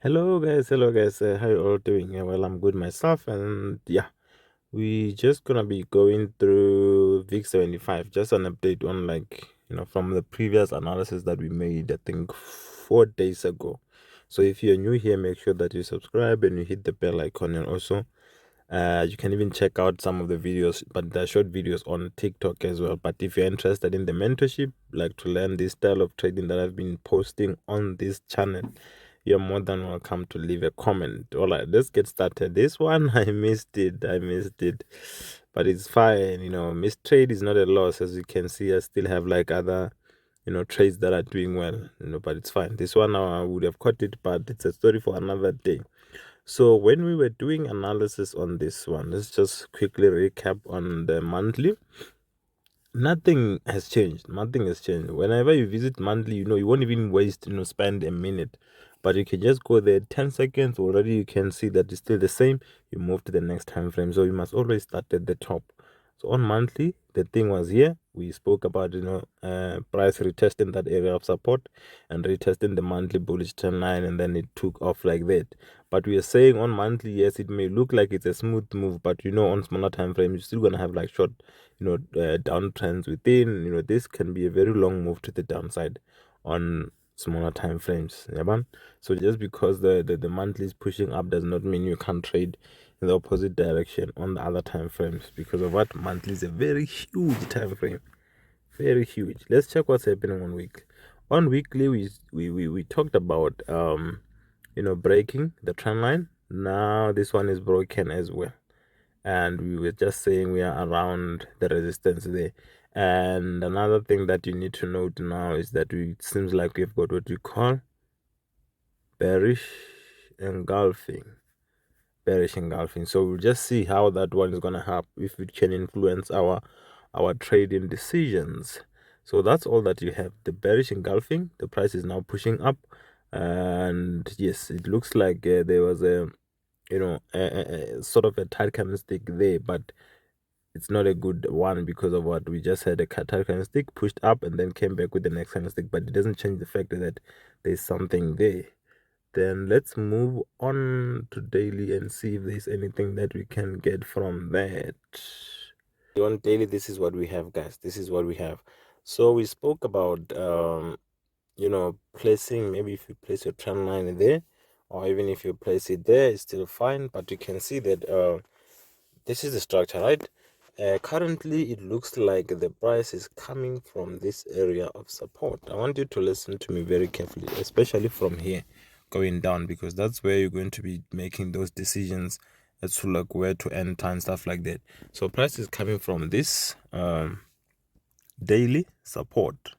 Hello guys. How you all doing? Yeah, well, I'm good myself, and yeah, we just gonna be going through VIX 75, just an update on from the previous analysis that we made, I think 4 days ago. So if you're new here, make sure that you subscribe and you hit the bell icon, and also you can even check out some of the videos, but they're short videos on TikTok as well. But if you're interested in the mentorship, like to learn this style of trading that I've been posting on this channel, you're more than welcome to leave a comment. All right, let's get started. This one, I missed it. But it's fine. Missed trade is not a loss. As you can see, I still have like other, trades that are doing well, but it's fine. This one, I would have caught it, but it's a story for another day. So when we were doing analysis on this one, let's just quickly recap on the monthly. Nothing has changed. Nothing has changed. Whenever you visit monthly, you won't even waste, spend a minute. But you can just go there 10 seconds already. You can see that it's still the same. You move to the next time frame. So you must always start at the top. So on monthly, the thing was here. We spoke about, price retesting that area of support and retesting the monthly bullish trend line, and then it took off like that. But we are saying on monthly, yes, it may look like it's a smooth move, but on smaller time frames, you're still gonna have like short, downtrends within. This can be a very long move to the downside on smaller time frames. Yeah, man. So just because the monthly is pushing up does not mean you can't trade in the opposite direction on the other time frames, because of what monthly is a very huge time frame, very huge. Let's check what's happening on weekly. On weekly, we talked about breaking the trend line. Now this one is broken as well, and we were just saying we are around the resistance there. And another thing that you need to note now is that it seems like we've got what we call bearish engulfing. So we'll just see how that one is gonna help, if it can influence our trading decisions. So that's all that you have. The bearish engulfing, the price is now pushing up, and yes, it looks like there was a sort of a tight candlestick there, but it's not a good one, because of what we just had. A tight candlestick pushed up and then came back with the next candlestick, but it doesn't change the fact that there's something there. Then let's move on to daily and see if there's anything that we can get from that. On daily, this is what we have, guys. This is what we have. So we spoke about placing, maybe if you place your trend line there, or even if you place it there, it's still fine. But you can see that this is the structure, right? Currently, it looks like the price is coming from this area of support. I want you to listen to me very carefully, especially from here going down, because that's where you're going to be making those decisions as to like where to enter and stuff like that. So price is coming from this daily support.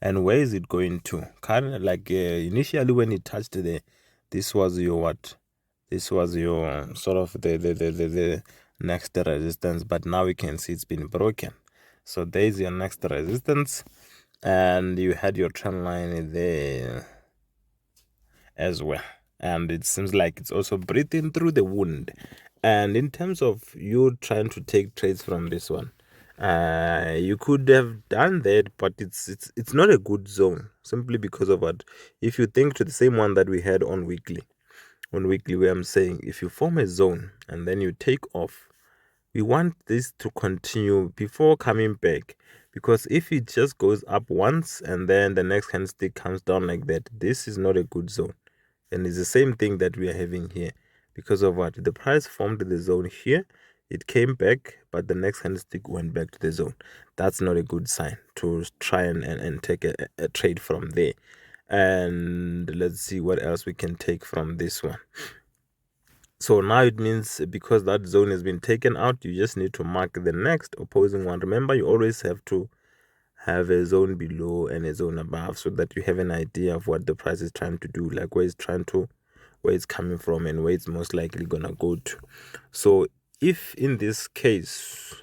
And where is it going to? Initially when it touched there, this was your what? This was your sort of the next resistance, but now we can see it's been broken. So there is your next resistance, and you had your trend line there as well, and it seems like it's also breathing through the wound. And in terms of you trying to take trades from this one, you could have done that, but it's not a good zone, simply because of what, if you think to the same one that we had on weekly, where I'm saying if you form a zone and then you take off, we want this to continue before coming back, because if it just goes up once and then the next candlestick comes down like that, this is not a good zone. And it's the same thing that we are having here, because of what, the price formed the zone here, it came back, but the next candlestick went back to the zone. That's not a good sign to try and take a trade from there. And let's see what else we can take from this one. So now it means, because that zone has been taken out, you just need to mark the next opposing one. Remember, you always have to have a zone below and a zone above, so that you have an idea of what the price is trying to do, like where it's coming from and where it's most likely gonna go to. So if in this case,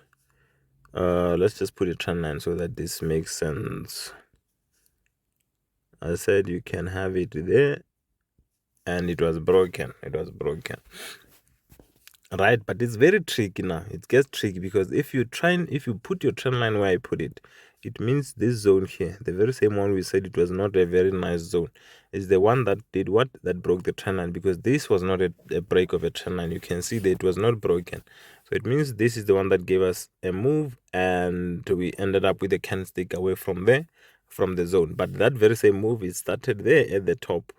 let's just put a trend line so that this makes sense. I said you can have it there, and it was broken. Right, but it's very tricky now. It gets tricky, because if you put your trend line where I put it, it means this zone here, the very same one we said it was not a very nice zone, is the one that did what? That broke the trend line, because this was not a break of a trend line. You can see that it was not broken. So it means this is the one that gave us a move, and we ended up with a candlestick away from there, from the zone. But that very same move, it started there at the top.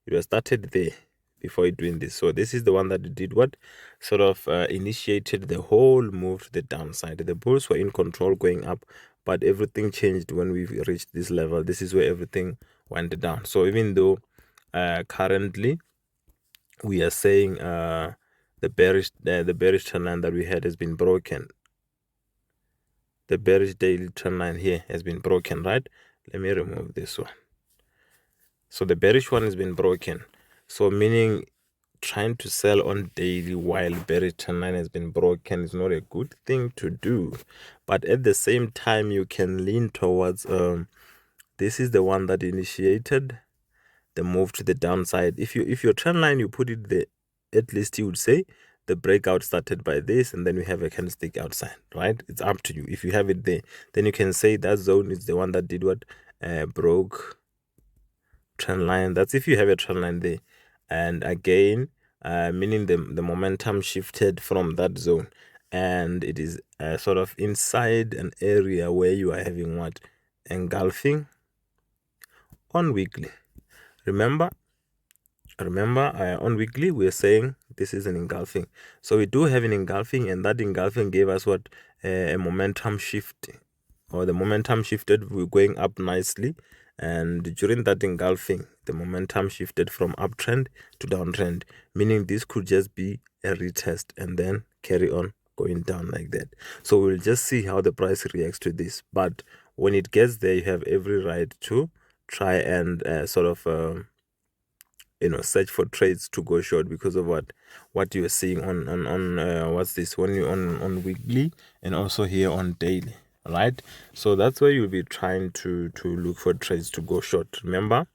It was started there before doing this. So this is the one that did what? Sort of initiated the whole move to the downside. The bulls were in control going up, but everything changed when we reached this level. This is where everything went down. So even though currently we are saying the bearish trend line that we had has been broken. The bearish daily trend line here has been broken, right? Let me remove this one. So the bearish one has been broken. So meaning trying to sell on daily while bearish trend line has been broken is not a good thing to do. But at the same time, you can lean towards this is the one that initiated the move to the downside. If your trend line, you put it there, at least you would say the breakout started by this, and then we have a candlestick outside, right? It's up to you. If you have it there, then you can say that zone is the one that did what? Broke trend line. That's if you have a trend line there. And again, meaning the momentum shifted from that zone, and it is sort of inside an area where you are having what? Engulfing on weekly. Remember, on weekly we're saying this is an engulfing. So we do have an engulfing, and that engulfing gave us what? A momentum shift, or the momentum shifted. We're going up nicely, and during that engulfing, the momentum shifted from uptrend to downtrend, meaning this could just be a retest and then carry on going down like that. So we'll just see how the price reacts to this. But when it gets there, you have every right to try and sort of search for trades to go short, because of what you're seeing on what's this, when you on weekly and also here on daily, right? So that's where you'll be trying to look for trades to go short. Remember,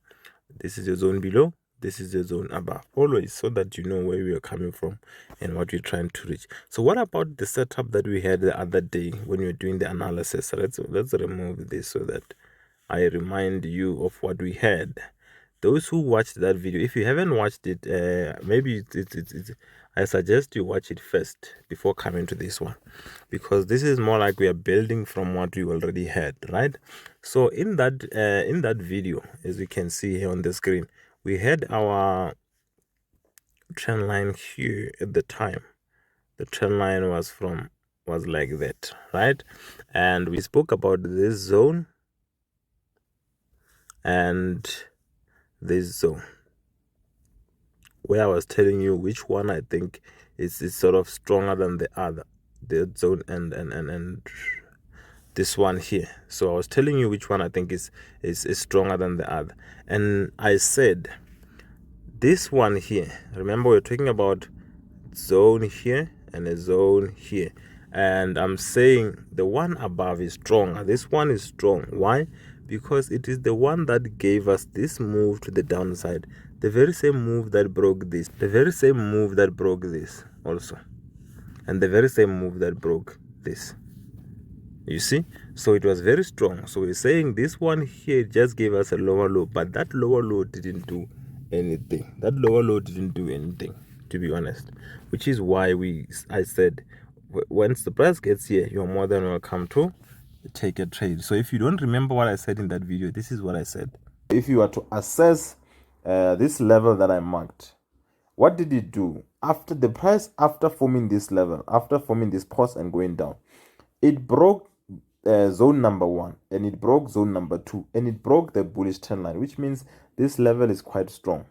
this is your zone below, this is your zone above, always, so that you know where we are coming from and what we're trying to reach. So what about the setup that we had the other day when we were doing the analysis? So let's remove this so that I remind you of what we had. Those who watched that video, if you haven't watched it, maybe I suggest you watch it first before coming to this one, because this is more like we are building from what we already had, right? So in that video, as you can see here on the screen, we had our trend line here at the time. The trend line was like that, right? And we spoke about this zone and this zone, where I was telling you which one I think is sort of stronger than the other, the zone and this one here. So I was telling you which one I think is stronger than the other, and I said this one here. Remember, we're talking about zone here and a zone here, and I'm saying the one above is stronger. This one is strong. Why? Because it is the one that gave us this move to the downside, the very same move that broke this, the very same move that broke this also, and the very same move that broke this. You see? So it was very strong. So we're saying this one here just gave us a lower low, but that lower low didn't do anything. That lower low didn't do anything, to be honest, which is why I said once the price gets here, you're more than welcome to take a trade. So if you don't remember what I said in that video, this is what I said. If you are to assess this level that I marked, what did it do after the price, after forming this level, after forming this pause and going down? It broke zone number 1, and it broke zone number 2, and it broke the bullish trend line, which means this level is quite strong.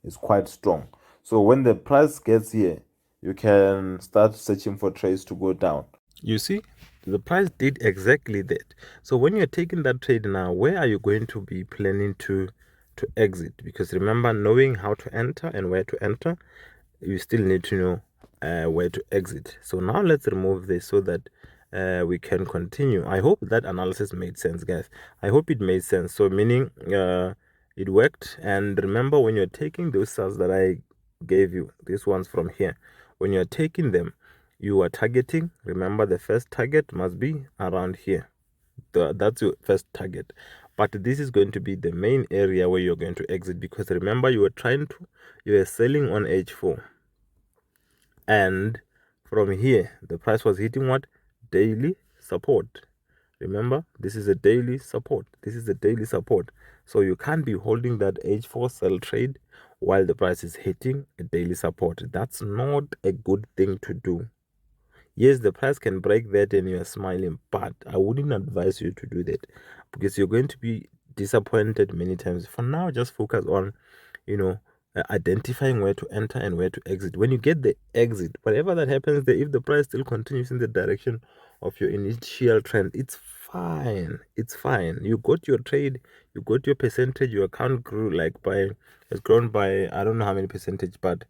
It's quite strong. So when the price gets here, you can start searching for trades to go down. You see, the price did exactly that. So when you're taking that trade now, where are you going to be planning to exit? Because remember, knowing how to enter and where to enter, you still need to know where to exit. So now let's remove this so that we can continue. I hope that analysis made sense, guys. I hope it made sense. So meaning it worked. And remember, when you're taking those cells that I gave you, these ones from here, when you're taking them, you are targeting. Remember, the first target must be around here. That's your first target. but this is going to be the main area where you're going to exit, because remember you were selling on H4, and from here the price was hitting what? Daily support. Remember, this is a daily support. This is a daily support. So you can't be holding that H4 sell trade while the price is hitting a daily support. That's not a good thing to do. Yes, the price can break that and you're smiling, but I wouldn't advise you to do that, because you're going to be disappointed many times. For now, just focus on, you know, identifying where to enter and where to exit. When you get the exit, whatever that happens there, if the price still continues in the direction of your initial trend, it's fine. It's fine. You got your trade, you got your percentage, your account grew has grown by, I don't know how many percentage, but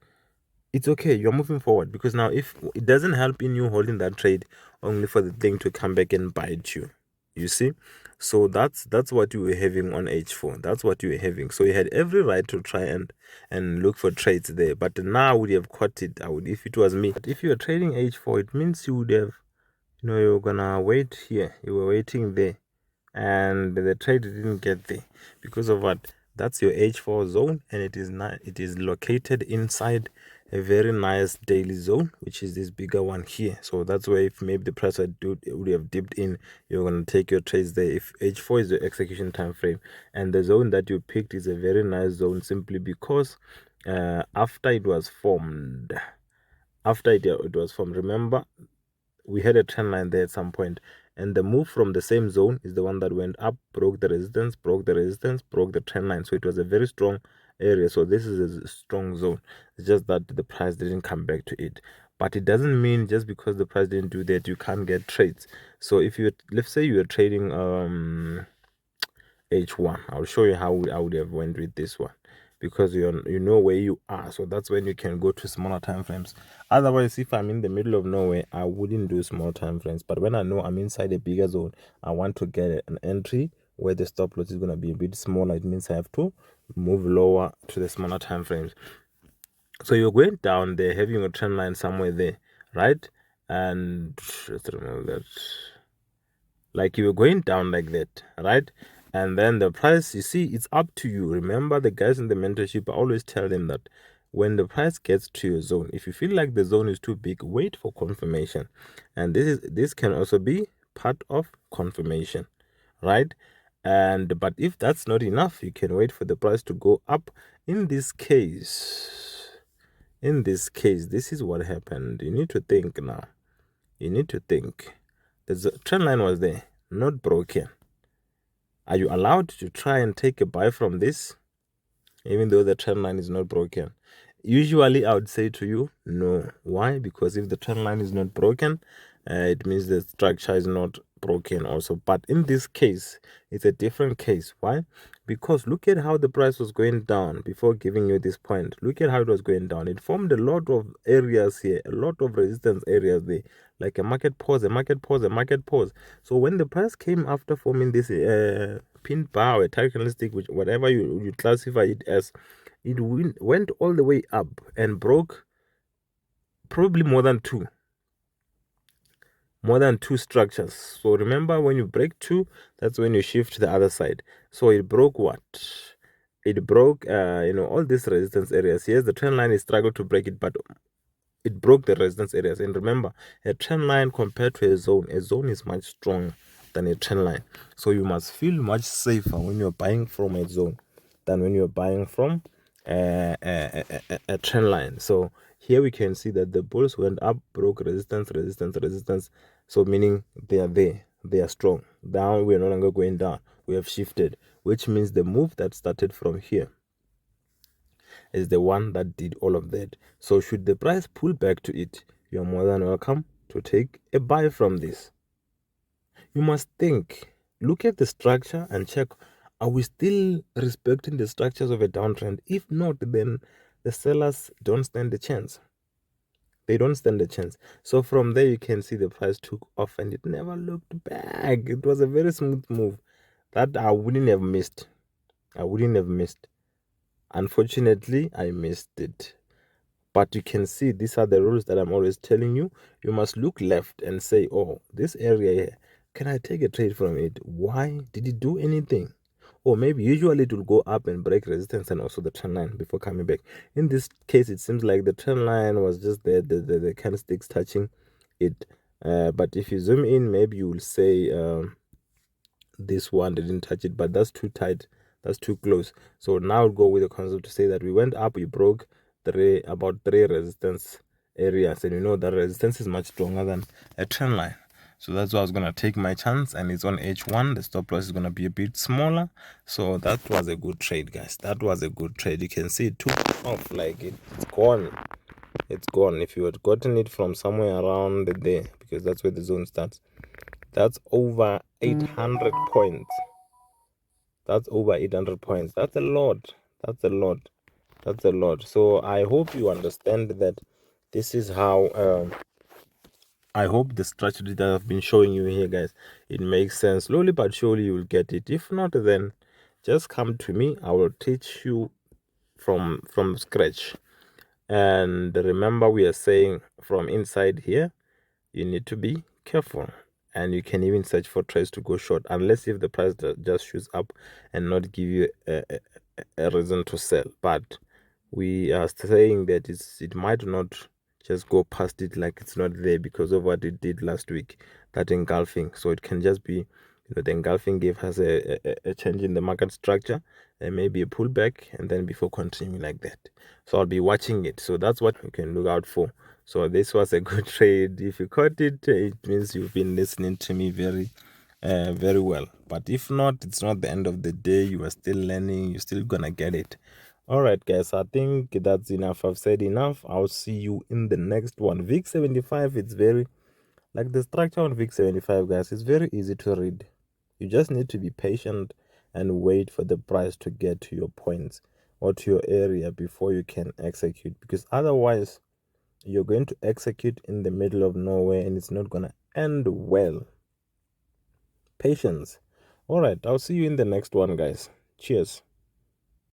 it's okay. You're moving forward, because now if it doesn't help in you holding that trade only for the thing to come back and bite you, you see. So that's what you were having on H4. That's what you were having. So you had every right to try and look for trades there, but now I would have caught it. I would, if it was me. But if you're trading H4, it means you would have, you're gonna wait here. You were waiting there, and the trade didn't get there because of what? That's your H4 zone, and it is located inside a very nice daily zone, which is this bigger one here. So that's where, if maybe the price would have dipped in, you're going to take your trades there. If H4 is the execution time frame, and the zone that you picked is a very nice zone, simply because after it was formed, remember, we had a trend line there at some point, and the move from the same zone is the one that went up, broke the resistance, broke the trend line. So it was a very strong area. So this is a strong zone. It's just that the price didn't come back to it, but it doesn't mean just because the price didn't do that you can't get trades. So if you, let's say you are trading H1, I'll show you how I would have went with this one, because you know where you are. So that's when you can go to smaller time frames. Otherwise, if I'm in the middle of nowhere, I wouldn't do small time frames. But when I know I'm inside a bigger zone, I want to get an entry where the stop loss is going to be a bit smaller. It means I have to move lower to the smaller time frames. So you're going down there, having a trend line somewhere there, right? And let's remove that. Like you were going down like that, right? And then the price, you see, it's up to you. Remember, the guys in the mentorship, I always tell them that when the price gets to your zone, if you feel like the zone is too big, wait for confirmation. And this can also be part of confirmation, right? And but if that's not enough, you can wait for the price to go up. In this case, this is what happened. You need to think now. You need to think. The trend line was there, not broken. Are you allowed to try and take a buy from this, even though the trend line is not broken? Usually, I would say to you, no. Why? Because if the trend line is not broken, it means the structure is not broken also. But in this case, it's a different case. Why? Because look at how the price was going down before giving you this point. Look at how it was going down. It formed a lot of areas here, a lot of resistance areas there, like a market pause, a market pause, a market pause. So when the price came after forming this pin bar or a target stick, which whatever you classify it as, it went all the way up and broke probably more than two structures. So remember, when you break two, that's when you shift to the other side. So it broke what? It broke all these resistance areas. Yes, the trend line is struggled to break it, but it broke the resistance areas. And remember, a trend line compared to a zone is much stronger than a trend line. So you must feel much safer when you're buying from a zone than when you're buying from a trend line. So here we can see that the bulls went up, broke resistance, resistance, resistance. So meaning they are there, they are strong. Down, we are no longer going down. We have shifted, which means the move that started from here is the one that did all of that. So should the price pull back to it, you're more than welcome to take a buy from this. You must think, look at the structure and check, are we still respecting the structures of a downtrend? If not, then the sellers don't stand a chance. They don't stand a chance. So from there, you can see the price took off and it never looked back. It was a very smooth move that I wouldn't have missed. Unfortunately, I missed it. But you can see these are the rules that I'm always telling you. You must look left and say, oh, this area here, can I take a trade from it? Why? Did it do anything? or maybe usually it will go up and break resistance and also the trend line before coming back. In this case, it seems like the trend line was just there, the candlesticks touching it. But if you zoom in, maybe you will say this one didn't touch it, but that's too tight, that's too close. So now I'll go with the concept to say that we went up, we broke about three resistance areas, and you know that resistance is much stronger than a trend line. So that's why I was gonna take my chance, and it's on H1. The stop loss is gonna be a bit smaller. So that was a good trade, guys. That was a good trade. You can see it took off, like it's gone. It's gone. If you had gotten it from somewhere around there, because that's where the zone starts, that's over 800 points. That's over 800 points. That's a lot. That's a lot. That's a lot. So I hope you understand that this is how I hope the strategy that I've been showing you here, guys, it makes sense. Slowly but surely you will get it. If not, then just come to me. I will teach you from scratch. And remember, we are saying from inside here, you need to be careful. And you can even search for trades to go short, unless if the price just shoots up and not give you a reason to sell. But we are saying that it might not just go past it like it's not there because of what it did last week, that engulfing. So it can just be, the engulfing gave us a change in the market structure and maybe a pullback, and then before continuing like that. So I'll be watching it. So that's what you can look out for. So this was a good trade. If you caught it, it means you've been listening to me very well. But if not, it's not the end of the day. You are still learning. You're still gonna get it. All right, guys, I think that's enough. I've said enough. I'll see you in the next one. VIX 75, it's very, like the structure on VIX 75, guys, it's very easy to read. You just need to be patient and wait for the price to get to your points or to your area before you can execute, because otherwise you're going to execute in the middle of nowhere and it's not going to end well. Patience. All right, I'll see you in the next one, guys. Cheers.